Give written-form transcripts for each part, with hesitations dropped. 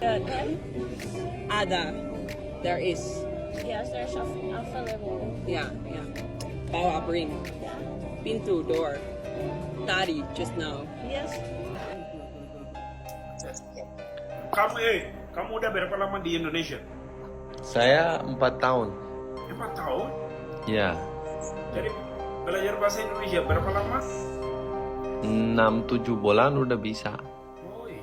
Then, Ada. There is. yes, there's available. Yeah. Bawa bring. Pintu door. Tadi just now. Yes. Kamu udah berapa lama di Indonesia? Saya 4 tahun. 4 tahun? Ya, Jadi belajar bahasa Indonesia berapa lama? 6-7 bulan udah bisa. Oh, iya.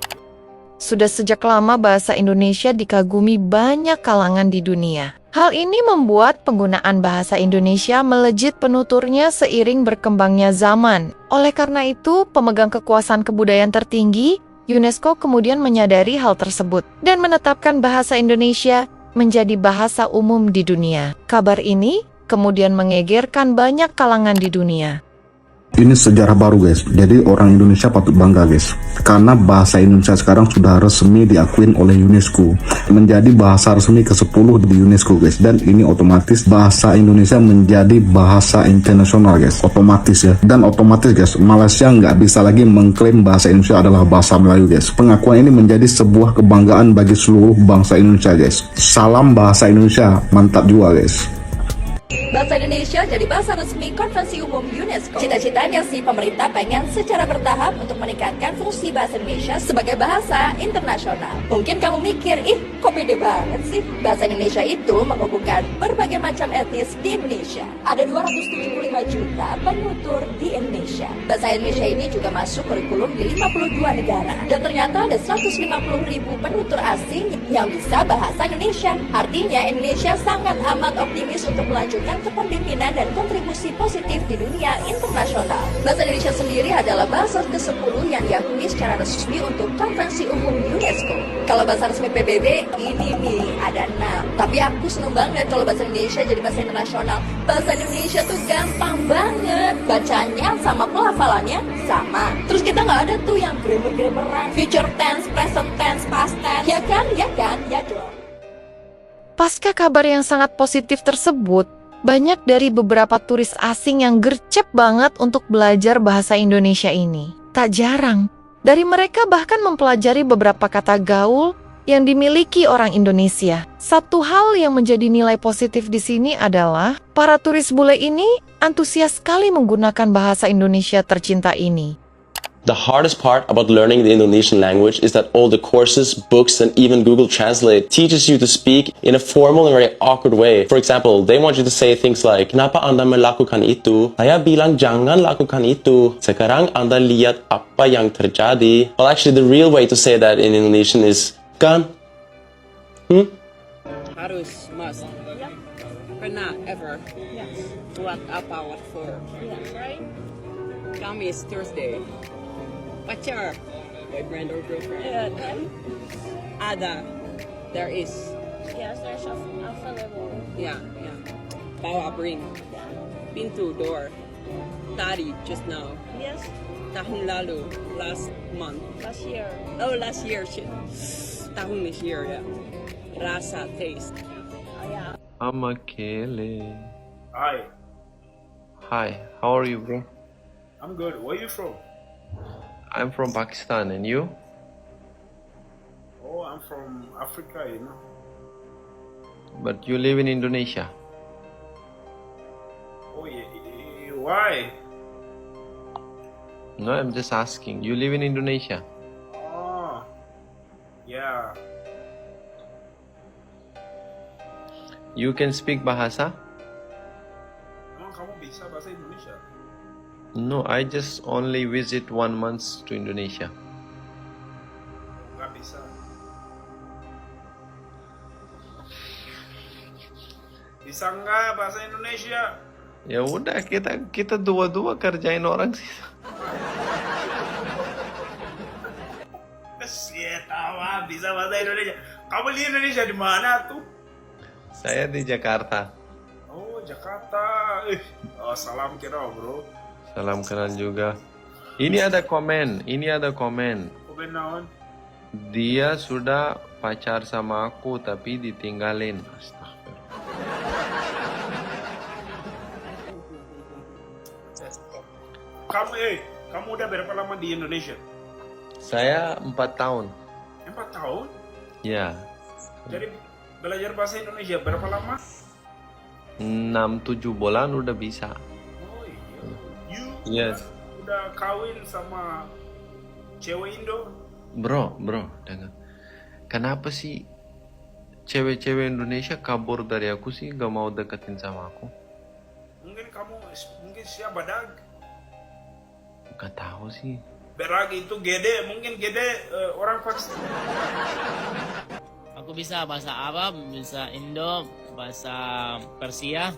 Sudah sejak lama bahasa Indonesia dikagumi banyak kalangan di dunia. Hal ini membuat penggunaan bahasa Indonesia melejit penuturnya seiring berkembangnya zaman. Oleh karena itu, pemegang kekuasaan kebudayaan tertinggi, UNESCO kemudian menyadari hal tersebut dan menetapkan bahasa Indonesia menjadi bahasa umum di dunia. Kabar ini kemudian mengegerkan banyak kalangan di dunia. Ini sejarah baru guys, jadi orang Indonesia patut bangga guys, karena bahasa Indonesia sekarang sudah resmi diakuin oleh UNESCO, menjadi bahasa resmi ke-10 di UNESCO guys, dan ini otomatis bahasa Indonesia menjadi bahasa internasional guys, otomatis ya, dan otomatis guys, Malaysia nggak bisa lagi mengklaim bahasa Indonesia adalah bahasa Melayu guys. Pengakuan ini menjadi sebuah kebanggaan bagi seluruh bangsa Indonesia guys. Salam bahasa Indonesia, mantap juga guys. Bahasa Indonesia jadi bahasa resmi Konvensi Umum UNESCO. Cita-citanya sih pemerintah pengen secara bertahap untuk meningkatkan fungsi bahasa Indonesia sebagai bahasa internasional. Mungkin kamu mikir, kok beda banget sih? Bahasa Indonesia itu menghubungkan berbagai macam etnis di Indonesia. Ada 275 juta penutur di Indonesia. Bahasa Indonesia ini juga masuk kurikulum di 52 negara. Dan ternyata ada 150 ribu penutur asing yang bisa bahasa Indonesia. Artinya Indonesia sangat amat optimis untuk melanjutkan kepemimpinan dan kontribusi positif di dunia internasional. Bahasa Indonesia sendiri adalah bahasa ke-10 yang diakui secara resmi untuk Konvensi Umum UNESCO. Kalau bahasa resmi PBB, ini nih ada 6. Tapi aku seneng banget kalau bahasa Indonesia jadi bahasa internasional. Bahasa Indonesia tuh gampang banget. Bacanya sama pelafalannya sama. Terus kita nggak ada tuh yang grammar-grammaran, future tense, present tense, past tense. Ya kan? Ya dong. Pasca kabar yang sangat positif tersebut, banyak dari beberapa turis asing yang gercep banget untuk belajar bahasa Indonesia ini. Tak jarang, dari mereka bahkan mempelajari beberapa kata gaul yang dimiliki orang Indonesia. Satu hal yang menjadi nilai positif di sini adalah para turis bule ini antusias sekali menggunakan bahasa Indonesia tercinta ini. The hardest part about learning the Indonesian language is that all the courses, books, and even Google Translate teaches you to speak in a formal and very awkward way. For example, they want you to say things like, "Kenapa Anda melakukan itu? Saya bilang jangan lakukan itu. Sekarang Anda lihat apa yang terjadi." Well, actually, the real way to say that in Indonesian is, "Kan? Harus, must. Pernah, ever. Yes. What for? Yes, right? Kamis, Thursday. Pacar. Boyfriend or girlfriend. Then, Ada. There is. yes, there's available. Yeah. Bawa bring. Pintu door. Tadi just now. Yes, Tahun lalu. Last month. last year. Oh, last year. Shit. Tahun this year, yeah. Rasa, taste. Oh yeah. Amakele. Hi, Hi, how are you, bro? I'm good. Where you from? I'm from Pakistan, and you? Oh, I'm from Africa, you know. But you live in Indonesia. Oh, yeah. Why? No, I'm just asking. You live in Indonesia. Oh, yeah. You can speak bahasa? Emang kamu bisa bahasa Indonesia? No, I just only visit 1 month to Indonesia. Nggak bisa. Bisa nggak bahasa Indonesia? Ya udah, kita dua-dua kerjain orang sih. Shit, tawa bisa bahasa Indonesia. Kamu di Indonesia di mana tuh? Saya di Jakarta. Oh, Jakarta. Salam kira bro. Salam kenal juga. Ini ada komen. Komen naon? Dia sudah pacar sama aku tapi ditinggalin. Astagfirullah. Kamu udah berapa lama di Indonesia? Saya 4 tahun. 4 tahun? Ya, Jadi belajar bahasa Indonesia berapa lama? 6-7 bulan udah bisa. Oh iya. You Yes. udah kawin sama cewek Indo? Bro, dengar. Kenapa sih cewek-cewek Indonesia kabur dari aku sih, gak mau deketin sama aku? Mungkin siapa Dag? Gak tahu sih. Berag itu gede, mungkin gede orang pasti. Aku bisa bahasa Arab, bisa Indo, bahasa Persia,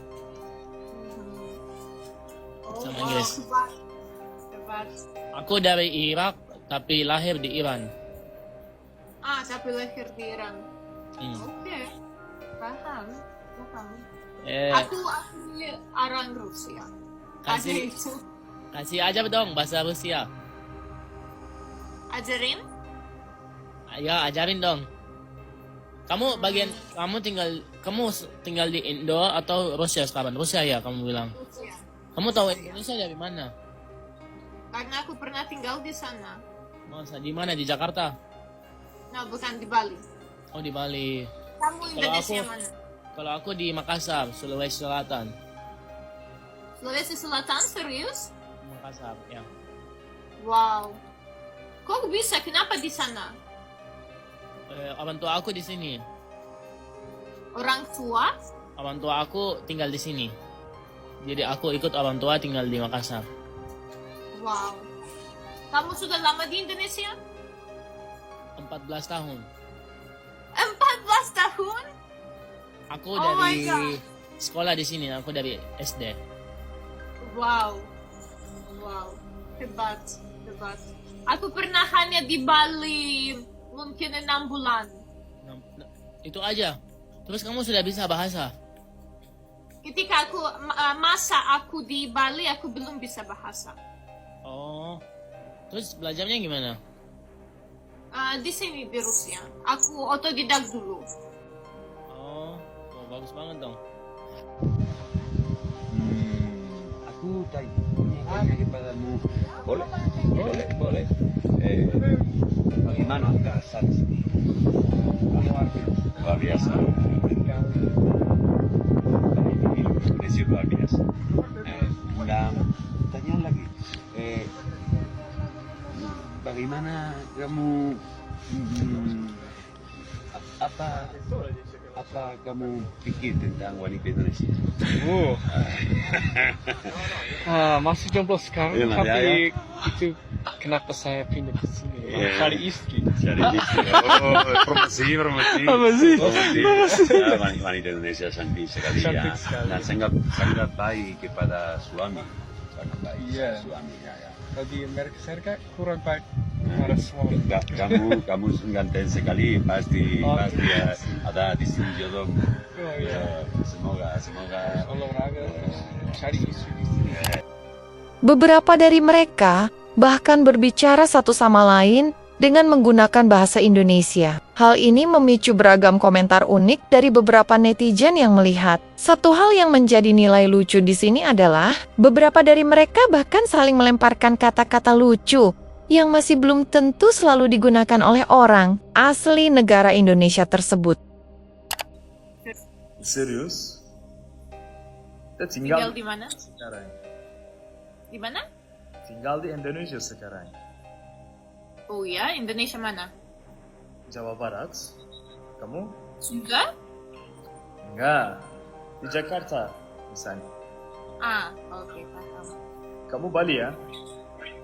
sama Inggris. Hebat. Aku dari Irak, tapi lahir di Iran. Tapi lahir di Iran. Oke. Paham. Aku orang Rusia. Ada Kasih, itu. kasih ajar dong bahasa Rusia. Ajarin? Ya, ajarin dong. Kamu tinggal di Indo atau Rusia sekarang? Rusia ya kamu bilang. Rusia. Kamu tahu Indonesia dari mana? Karena aku pernah tinggal di sana. Masa di mana? Di Jakarta? Nah, bukan di Bali. Oh, di Bali. Kamu Indonesia aku- mana? Kalau aku di Makassar, Sulawesi Selatan. Sulawesi Selatan, serius? Makassar, ya. Wow. Kok bisa? Kenapa di sana? Orang tua aku di sini. Orang tua? Orang tua aku tinggal di sini. Jadi aku ikut orang tua tinggal di Makassar. Wow. Kamu sudah lama di Indonesia? 14 tahun. 14 tahun? Aku Oh my dari God. sekolah di sini. Aku dari SD. Wow. Wow. Hebat. Aku pernah hanya di Bali mungkin 6 bulan. Itu aja. Terus kamu sudah bisa bahasa? Ketika masa aku di Bali, aku belum bisa bahasa. Oh. Terus belajarnya gimana? Di sini di Rusia, aku otodidak dulu. Oh, bagus banget dong. Aku tanya kepadamu, boleh. Bagaimana bahasa di sini? Luar biasa. Indonesia luar biasa. Dan tanya lagi, bagaimana kamu apa kamu pikir tentang wanita Indonesia? Masih jomblo sekarang, Iya, tapi ya. itu kenapa saya pindah ke sini? Iya. Cari istri. Oh, promosi. Ya, wanita Indonesia cantik sekali ya. Cantik sekali. Dan sangat baik kepada suami. Sangat baik Iya. suami ya. Kalau di Amerika Serikat kurang baik pada suami. Kamu ganteng sekali, pasti ya, ada di sini jodoh. Oh iya. Semoga Olahraga, cari istri di sini. Beberapa dari mereka bahkan berbicara satu sama lain dengan menggunakan bahasa Indonesia. Hal ini memicu beragam komentar unik dari beberapa netizen yang melihat. Satu hal yang menjadi nilai lucu di sini adalah beberapa dari mereka bahkan saling melemparkan kata-kata lucu yang masih belum tentu selalu digunakan oleh orang asli negara Indonesia tersebut. Serius? Tinggal di mana? sekarang. Di mana? Tinggal di Indonesia sekarang. Oh ya, Indonesia mana? Jawa Barat. Kamu? Sudah? Enggak. Di Jakarta, misalnya. Oke, paham. Kamu Bali ya?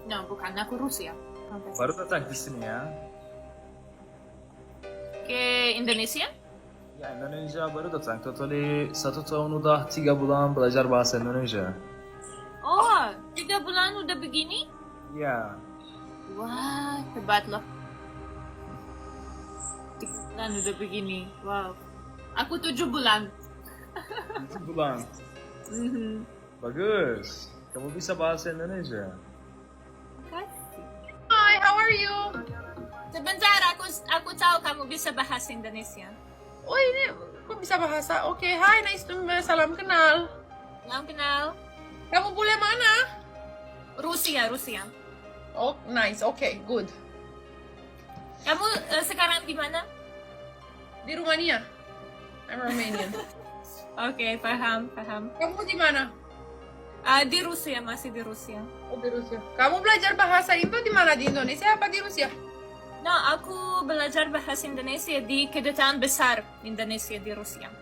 No, bukan, aku Rusia. Baru datang di sini ya? Ke Indonesia? Ya, Indonesia baru datang. Totally 1 tahun udah 3 bulan belajar bahasa Indonesia. Oh, 3 bulan udah begini? Ya. Wah, hebat loh. 3 bulan udah begini. Wow. Aku 7 bulan. 7 bulan. Bagus. Kamu bisa bahasa Indonesia. Hi, how are you? Sebentar, aku tahu kamu bisa bahasa Indonesia. Oh ini, kok bisa bahasa? Oke, hai, nice to meet, salam kenal. Salam kenal. Kamu kuliah mana? Rusia. Oh, nice, oke, good. Kamu sekarang di mana? Di Rumania. I'm Romanian. Oke, paham. Kamu di mana? Di Rusia, masih di Rusia. Oh, di Rusia. Kamu belajar bahasa Indo di mana? Di Indonesia apa di Rusia? No, aku belajar bahasa Indonesia di Kedutaan Besar Indonesia di Rusia.